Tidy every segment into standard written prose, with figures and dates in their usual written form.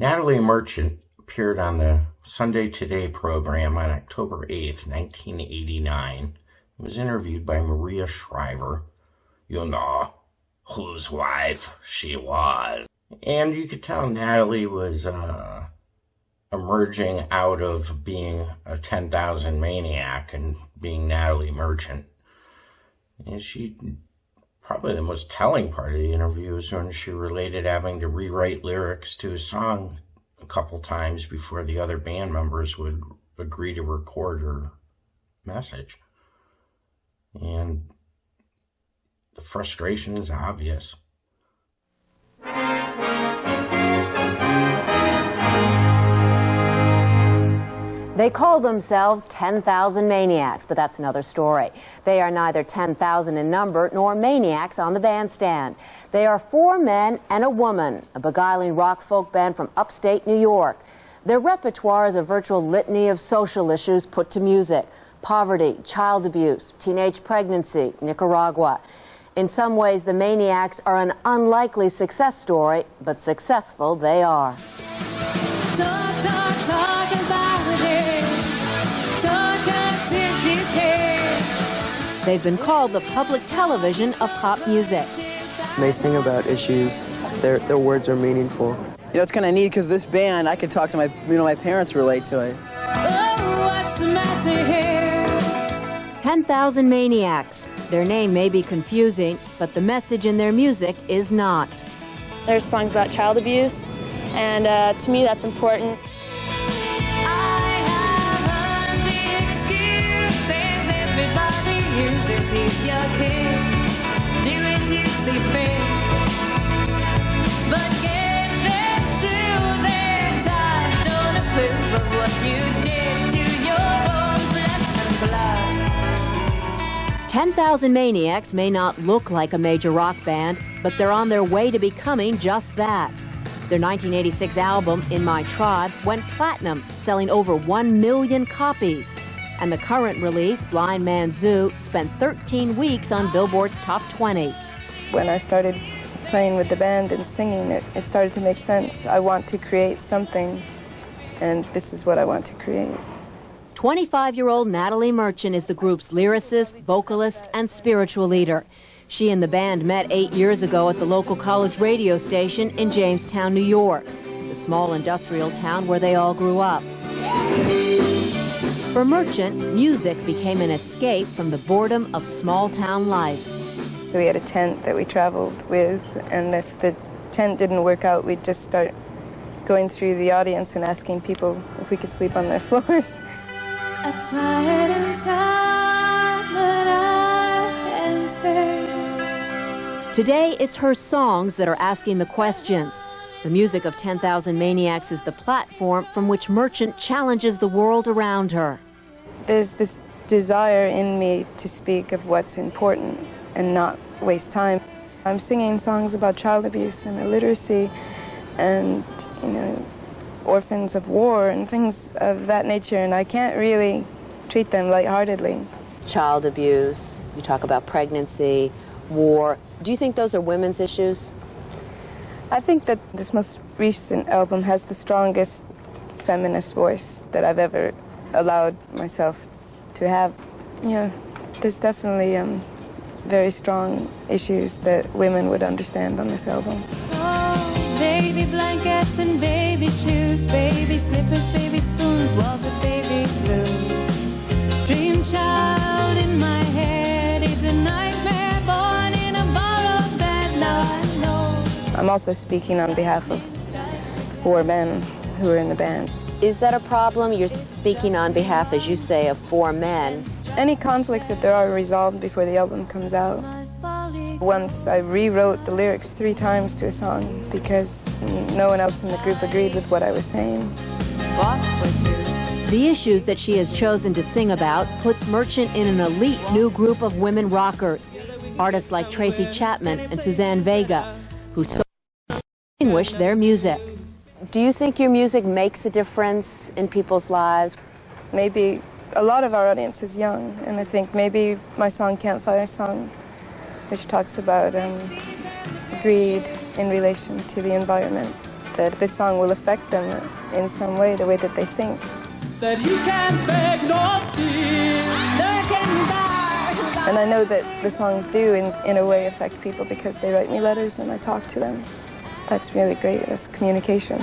Natalie Merchant appeared on the Sunday Today program on October 8th, 1989, and was interviewed by Maria Shriver. You know whose wife she was. And you could tell Natalie was emerging out of being a 10,000 maniac and being Natalie Merchant. And probably the most telling part of the interview is when she related having to rewrite lyrics to a song a couple times before the other band members would agree to record her message. And the frustration is obvious. They call themselves 10,000 Maniacs, but that's another story. They are neither 10,000 in number nor maniacs on the bandstand. They are 4 men and a woman, a beguiling rock folk band from upstate New York. Their repertoire is a virtual litany of social issues put to music: poverty, child abuse, teenage pregnancy, Nicaragua. In some ways, the Maniacs are an unlikely success story, but successful they are. Talk about it. Talk us if you can. They've been called the public television of pop music. They sing about issues. Their words are meaningful. You know, it's kind of neat because this band, I could talk to my parents relate to it. Oh, what's the matter here? 10,000 Maniacs. Their name may be confusing, but the message in their music is not. There's songs about child abuse, and to me that's important. I have heard the excuses everybody uses. He's your kid, do as you see fit. But get this through their time, don't approve of what you did to your own flesh and blood. 10,000 Maniacs may not look like a major rock band, but they're on their way to becoming just that. Their 1986 album, In My Tribe, went platinum, selling over 1 million copies. And the current release, Blind Man Zoo, spent 13 weeks on Billboard's Top 20. When I started playing with the band and singing, it started to make sense. I want to create something, and this is what I want to create. 25-year-old Natalie Merchant is the group's lyricist, vocalist, and spiritual leader. She and the band met 8 years ago at the local college radio station in Jamestown, New York, the small industrial town where they all grew up. For Merchant, music became an escape from the boredom of small-town life. We had a tent that we traveled with, and if the tent didn't work out, we'd just start going through the audience and asking people if we could sleep on their floors. I've tried and tried, but I can't say. Today, it's her songs that are asking the questions. The music of 10,000 Maniacs is the platform from which Merchant challenges the world around her. There's this desire in me to speak of what's important and not waste time. I'm singing songs about child abuse and illiteracy and, orphans of war and things of that nature, and I can't really treat them lightheartedly. Child abuse, you talk about pregnancy, war. Do you think those are women's issues? I think that this most recent album has the strongest feminist voice that I've ever allowed myself to have. Yeah, there's definitely very strong issues that women would understand on this album. Oh, baby blankets and baby shoes, baby slippers, baby spoons, walls of baby blue. Dream child in my head is a nightmare born in a borrowed bed. Now I know. I'm also speaking on behalf of 4 men who are in the band. Is that a problem? You're speaking on behalf, as you say, of 4 men. Any conflicts that there are resolved before the album comes out. Once I rewrote the lyrics 3 times to a song because no one else in the group agreed with what I was saying. The issues that she has chosen to sing about puts Merchant in an elite new group of women rockers, artists like Tracy Chapman and Suzanne Vega, who so distinguish their music. Do you think your music makes a difference in people's lives? Maybe a lot of our audience is young, and I think maybe my song Campfire Song, which talks about greed in relation to the environment, that this song will affect them in some way, the way that they think. That he can't beg nor steal. And I know that the songs do, in a way, affect people because they write me letters and I talk to them. That's really great. That's communication.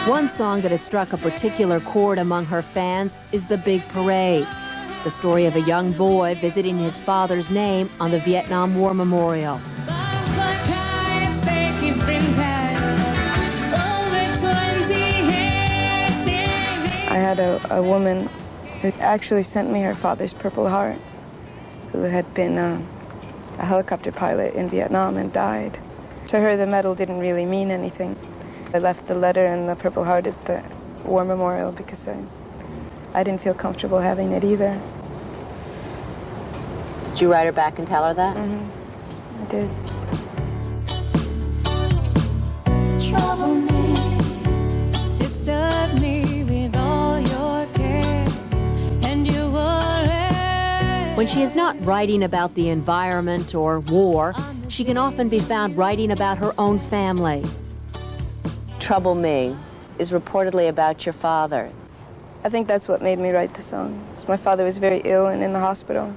One song that has struck a particular chord among her fans is The Big Parade, the story of a young boy visiting his father's name on the Vietnam War Memorial. I had a woman who actually sent me her father's Purple Heart, who had been a helicopter pilot in Vietnam and died. To her, the medal didn't really mean anything. I left the letter and the Purple Heart at the War Memorial because I didn't feel comfortable having it either. Did you write her back and tell her that? Mm-hmm. I did. Trouble me, disturb me with all your cares and your worries. When she is not writing about the environment or war, she can often be found writing about her own family. Trouble Me is reportedly about your father. I think that's what made me write the song. My father was very ill and in the hospital.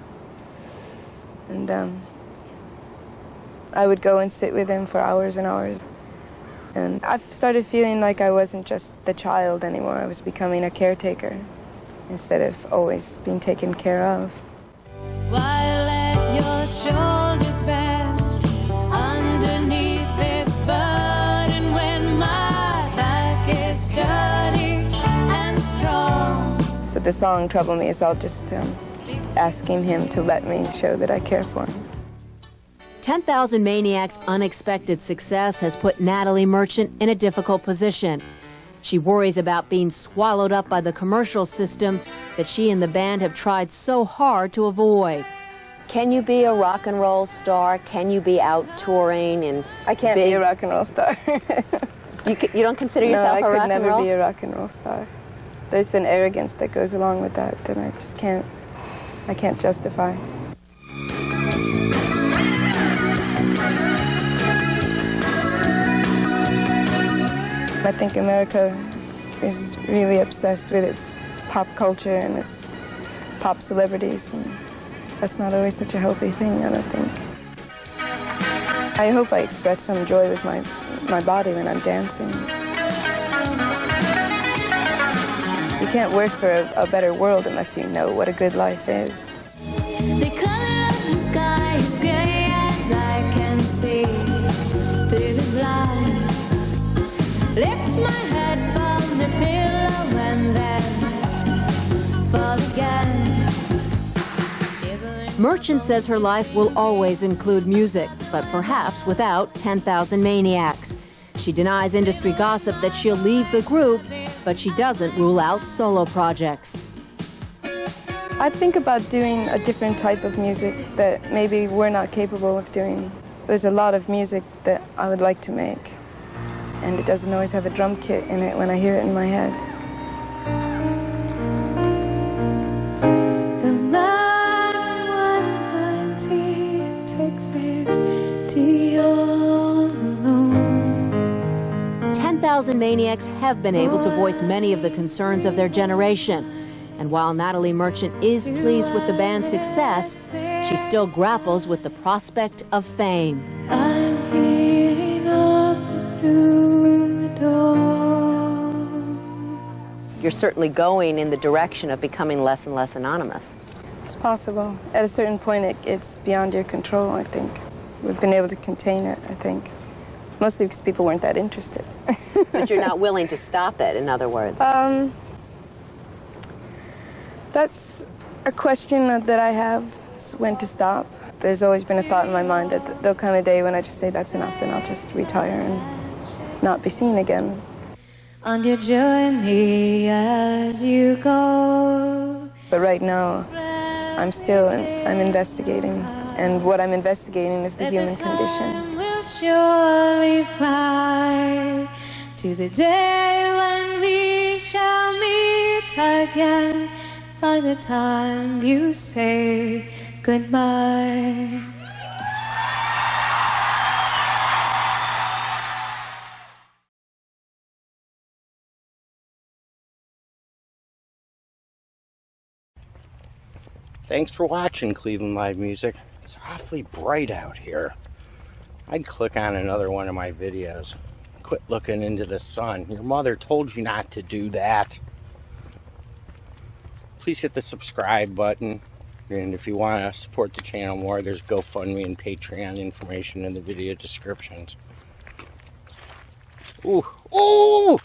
And I would go and sit with him for hours and hours. And I've started feeling like I wasn't just the child anymore. I was becoming a caretaker instead of always being taken care of. Why let your shoulders bend underneath this burden when my back is sturdy and strong? So the song Trouble Me is all just asking him to let me show that I care for him. 10,000 Maniacs' unexpected success has put Natalie Merchant in a difficult position. She worries about being swallowed up by the commercial system that she and the band have tried so hard to avoid. Can you be a rock and roll star? Can you be out touring? And I can't be a rock and roll star. You don't consider yourself a rock and roll? No, I could never be a rock and roll star. There's an arrogance that goes along with that I just can't, I can't justify. I think America is really obsessed with its pop culture and its pop celebrities, and that's not always such a healthy thing, I don't think. I hope I express some joy with my body when I'm dancing. You can't work for a better world unless you know what a good life is. The color of the sky is gray as I can see through the blinds. Lift my head from the pillow and then fall again. Merchant says her life will always include music, but perhaps without 10,000 Maniacs. She denies industry gossip that she'll leave the group, but she doesn't rule out solo projects. I think about doing a different type of music that maybe we're not capable of doing. There's a lot of music that I would like to make, and it doesn't always have a drum kit in it when I hear it in my head. The man 190 takes its Dior. 10,000 Maniacs have been able to voice many of the concerns of their generation. And while Natalie Merchant is pleased with the band's success, she still grapples with the prospect of fame. I'm hearing up through the door. You're certainly going in the direction of becoming less and less anonymous. It's possible. At a certain point, it's beyond your control, I think. We've been able to contain it, I think. Mostly because people weren't that interested. But you're not willing to stop it, in other words. That's a question that I have, is when to stop. There's always been a thought in my mind that there'll come a day when I just say that's enough and I'll just retire and not be seen again. On your journey as you go. But right now, I'm investigating. And what I'm investigating is the human condition. We'll surely fly to the day when we shall meet again. By the time you say goodbye. Thanks for watching Cleveland Live Music. It's awfully bright out here. I'd click on another one of my videos. Quit looking into the sun. Your mother told you not to do that. Please hit the subscribe button. And if you want to support the channel more, there's GoFundMe and Patreon information in the video descriptions. Ooh, ooh!